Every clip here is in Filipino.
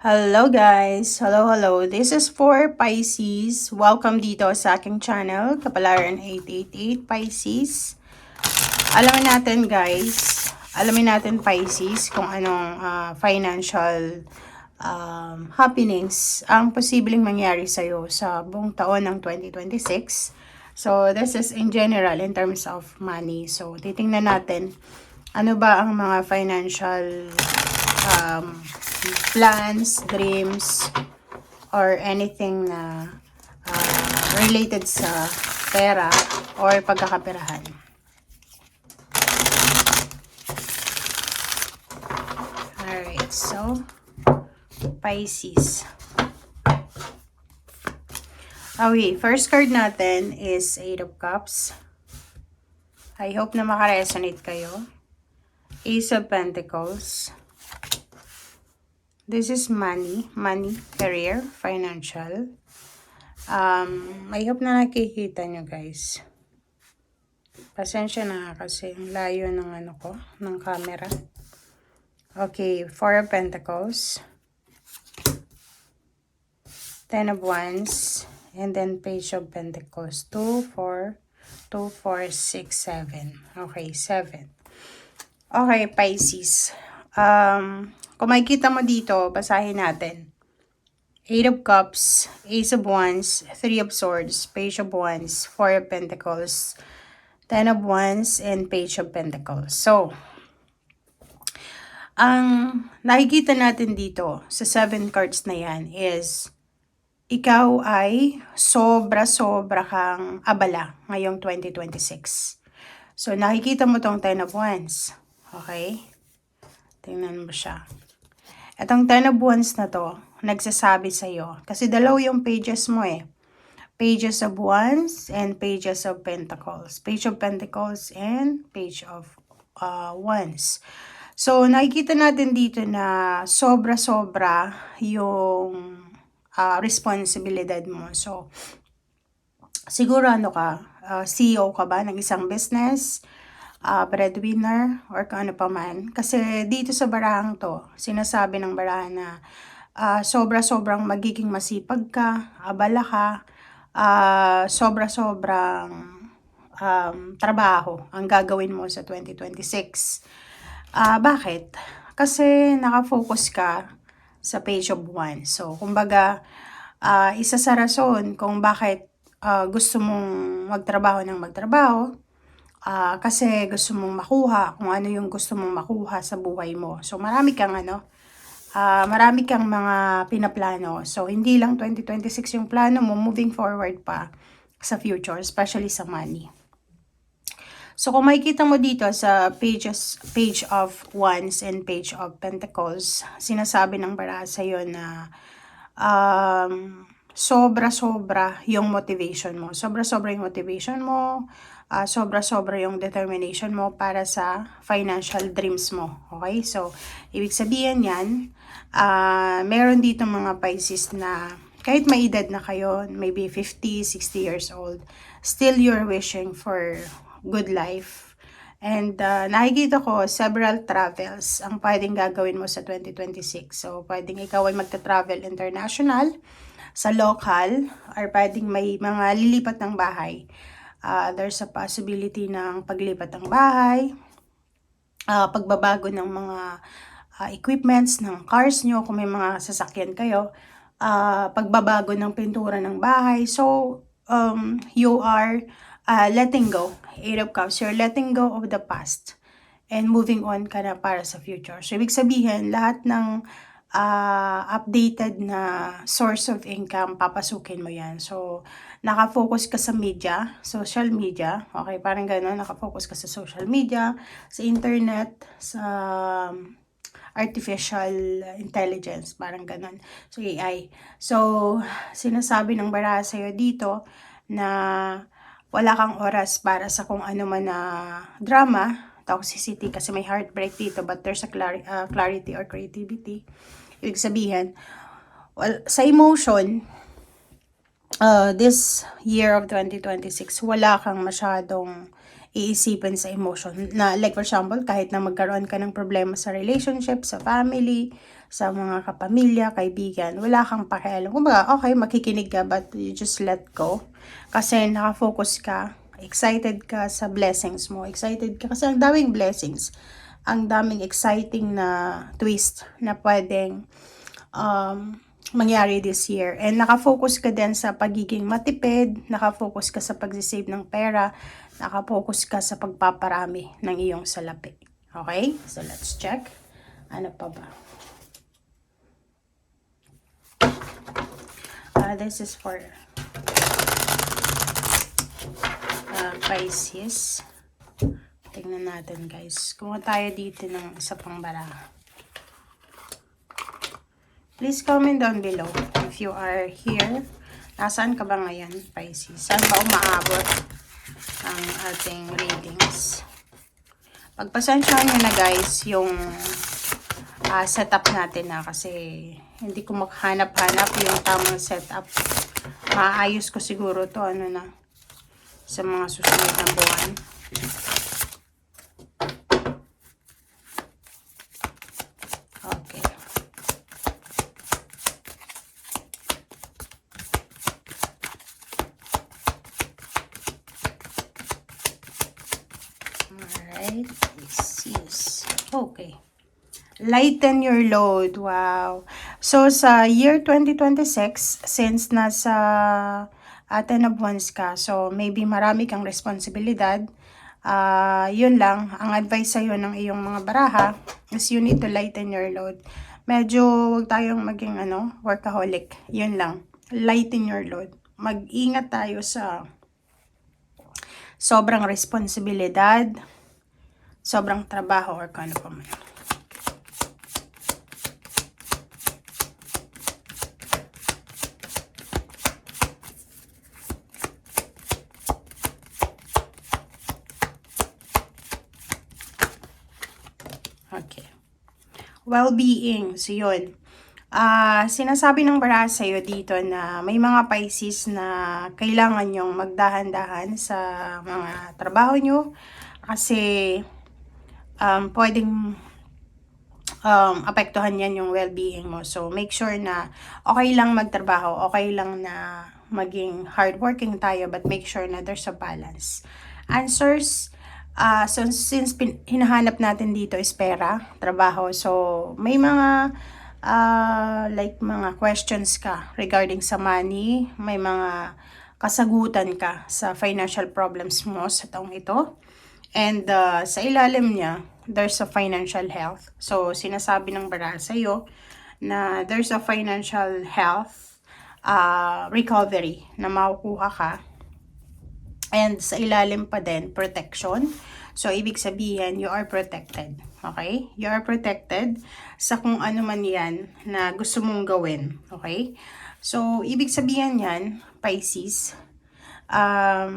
Hello guys! Hello! This is for Pisces. Welcome dito sa aking channel, Kapalaran 888 Pisces. Alamin natin Pisces kung anong financial happenings ang posibleng mangyari sa'yo sa buong taon ng 2026. So, this is in general in terms of money. So, titingnan natin ano ba ang mga financial plans, dreams, or anything na related sa pera or pagkakaperahan. Alright, so Pisces. Okay, first card natin is Eight of Cups. I hope na makaresonate kayo. Ace of Pentacles. This is money, career, financial. I hope na nakikita nyo guys. Pasensya na kasi layo ng ng camera. Okay, Four of Pentacles. Ten of Wands. And then Page of Pentacles. 2, 4, 2, 4, 6, 7. Okay, 7. Okay, Pisces. Kung makikita mo dito, basahin natin. Eight of Cups, Ace of Wands, Three of Swords, Page of Wands, Four of Pentacles, Ten of Wands, and Page of Pentacles. So, ang nakikita natin dito sa 7 cards na yan is ikaw ay sobra-sobra kang abala ngayong 2026. So, nakikita mo tong Ten of Wands. Okay? Tingnan mo siya. Itong Ten of Wands na to, nagsasabi sa'yo. Kasi dalaw yung pages mo eh. Pages of Wands and Pages of Pentacles. Page of Pentacles and Page of Wands. So, nakikita natin dito na sobra-sobra yung responsibilidad mo. So, siguro CEO ka ba ng isang business? Breadwinner or kung ano pa man. Kasi dito sa barahang to, sinasabi ng barahan na sobra-sobrang magiging masipag ka, abala ka, sobra-sobrang trabaho ang gagawin mo sa 2026. Bakit? Kasi nakafocus ka sa Page of Wands. So, kumbaga, isa sa rason kung bakit gusto mong magtrabaho ng magtrabaho, kasi gusto mong makuha kung ano yung gusto mong makuha sa buhay mo. So, marami kang mga pinaplano. So, hindi lang 2026 yung plano mo, moving forward pa sa future, especially sa money. So, kung makikita mo dito sa Page of Wands and Page of Pentacles, sinasabi ng baraha sa'yo na sobra-sobra yung motivation mo. Sobra-sobra yung motivation mo, sobra-sobra yung determination mo para sa financial dreams mo. Okay? So, ibig sabihin yan, meron dito mga Pisces na kahit may edad na kayo, maybe 50, 60 years old, still you're wishing for good life. And nakikita ko several travels ang pwedeng gagawin mo sa 2026. So, pwedeng ikaw ay magta-travel international, sa local, or pwedeng may mga lilipat ng bahay. There's a possibility ng paglipat ng bahay, pagbabago ng mga equipments ng cars nyo, kung may mga sasakyan kayo, pagbabago ng pintura ng bahay. So, you are letting go. Eight of Cups, you're letting go of the past and moving on ka na para sa future. So, ibig sabihin, lahat ng updated na source of income, papasukin mo yan. So, nakafocus ka sa media, social media, okay, parang gano'n, nakafocus ka sa social media, sa internet, sa artificial intelligence, parang gano'n. So, AI. So, sinasabi ng baraha sa'yo dito na wala kang oras para sa kung ano man na drama, toxicity, kasi may heartbreak dito, but there's a clarity or creativity. Ibig sabihin, well, sa emotion, this year of 2026, wala kang masyadong iisipin sa emotion. Na like for example, kahit na magkaroon ka ng problema sa relationship, sa family, sa mga kapamilya, kaibigan, wala kang pakialam. Kumbaga, okay, makikinig ka, but you just let go. Kasi nakafocus ka, excited ka sa blessings mo. Excited ka kasi ang daming blessings. Ang daming exciting na twist na pwedeng mangyari this year. And nakafocus ka din sa pagiging matipid, nakafocus ka sa pagsisave ng pera, nakafocus ka sa pagpaparami ng iyong salapi. Okay? So, let's check. Ano pa ba? This is for Pisces. Tingnan natin, guys. Kumuha tayo dito ng isa pang baraha. Please comment down below if you are here. Nasaan ka ba ngayon, Pisces? Saan ba umaabot ang ating readings? Pagpasensyahan nyo na, guys, yung setup natin na kasi hindi ko maghanap-hanap yung tamang setup. Maayos ko siguro to sa mga susunod na buwan. Okay. Alright, Pisces. Okay. Lighten your load. Wow. So, sa year 2026, since nasa Ten of Wands ka, so maybe marami kang responsibilidad. Yun lang, ang advice sa'yo ng iyong mga baraha is you need to lighten your load. Medyo huwag tayong maging workaholic. Yun lang. Lighten your load. Mag-ingat tayo sa sobrang responsibilidad, sobrang trabaho, or kung ano pa man. Okay. Well-being. So, yun. Sinasabi ng baraha sa'yo dito na may mga Pisces na kailangan nyong magdahan-dahan sa mga trabaho nyo kasi pwedeng apektuhan yan yung well-being mo. So, make sure na okay lang magtrabaho, okay lang na maging hardworking tayo, but make sure na there's a balance. Answers. So, since hinahanap natin dito is pera, trabaho. So, may mga mga questions ka regarding sa money. May mga kasagutan ka sa financial problems mo sa taong ito. And sa ilalim niya, there's a financial health. So, sinasabi ng baraha sa'yo na there's a financial health recovery na makukuha ka. And sa ilalim pa din, protection. So, ibig sabihin, you are protected. Okay? You are protected sa kung ano man yan na gusto mong gawin. Okay? So, ibig sabihin yan, Pisces,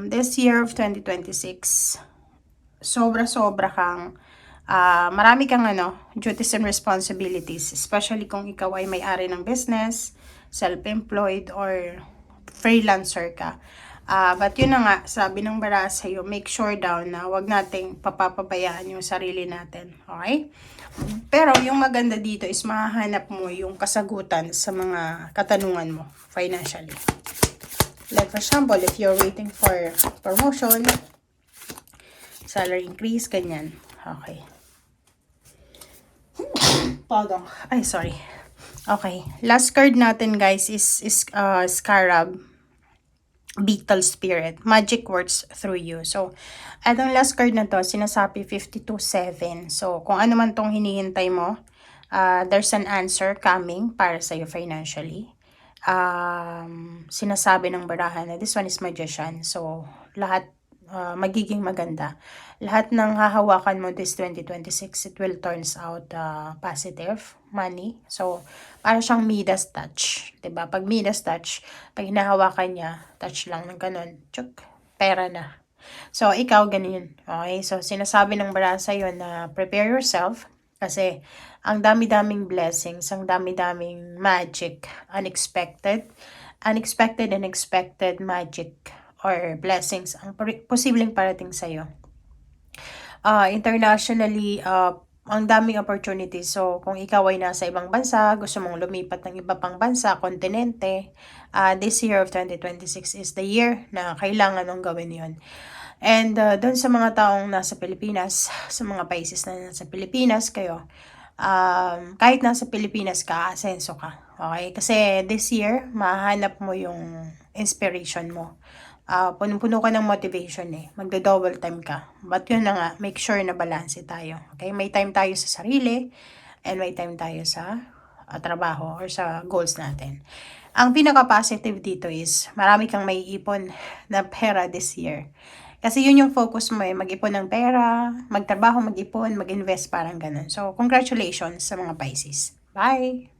this year of 2026, sobra-sobra kang, marami kang duties and responsibilities. Especially kung ikaw ay may-ari ng business, self-employed, or freelancer ka. But yun na nga, sabi ng baraha sa'yo, make sure daw na wag nating papapabayaan yung sarili natin. Okay? Pero yung maganda dito is mahahanap mo yung kasagutan sa mga katanungan mo financially. Like for example, if you're waiting for promotion, salary increase, ganyan. Okay. Pardon. Ay, sorry. Okay. Last card natin, guys, is Scarab. Beetle Spirit. Magic works through you. So, etong last card na to, sinasabi 52-7. So, kung ano man tong hinihintay mo, there's an answer coming para sa'yo financially. Sinasabi ng baraha na this one is Magician. So, lahat magiging maganda. Lahat ng hahawakan mo this 2026, it will turns out positive money. So, para siyang Midas touch. 'Di ba? Pag Midas touch, pag hinahawakan niya, touch lang ng ganun, tsuk, pera na. So, ikaw ganyan. Okay? So, sinasabi ng baraha sa'yo na prepare yourself kasi ang dami-daming blessings, ang dami-daming magic, unexpected and expected magic or blessings ang posibleng parating sa'yo. internationally, ang daming opportunities. So, kung ikaw ay nasa ibang bansa, gusto mong lumipat ng iba pang bansa, kontinente, this year of 2026 is the year na kailangan mong gawin yon. And doon sa mga taong nasa Pilipinas, sa mga Pisces na nasa Pilipinas kayo, kahit nasa Pilipinas ka, asenso ka. Okay? Kasi this year, mahanap mo yung inspiration mo. Punong-puno ka ng motivation eh. Magdo-double time ka. But yun na nga, make sure na balance tayo. Okay? May time tayo sa sarili and may time tayo sa trabaho or sa goals natin. Ang pinaka-positive dito is marami kang maiipon na pera this year. Kasi yun yung focus mo eh, mag-ipon ng pera, magtrabaho, mag-ipon, mag-invest, parang ganun. So, congratulations sa mga Pisces. Bye!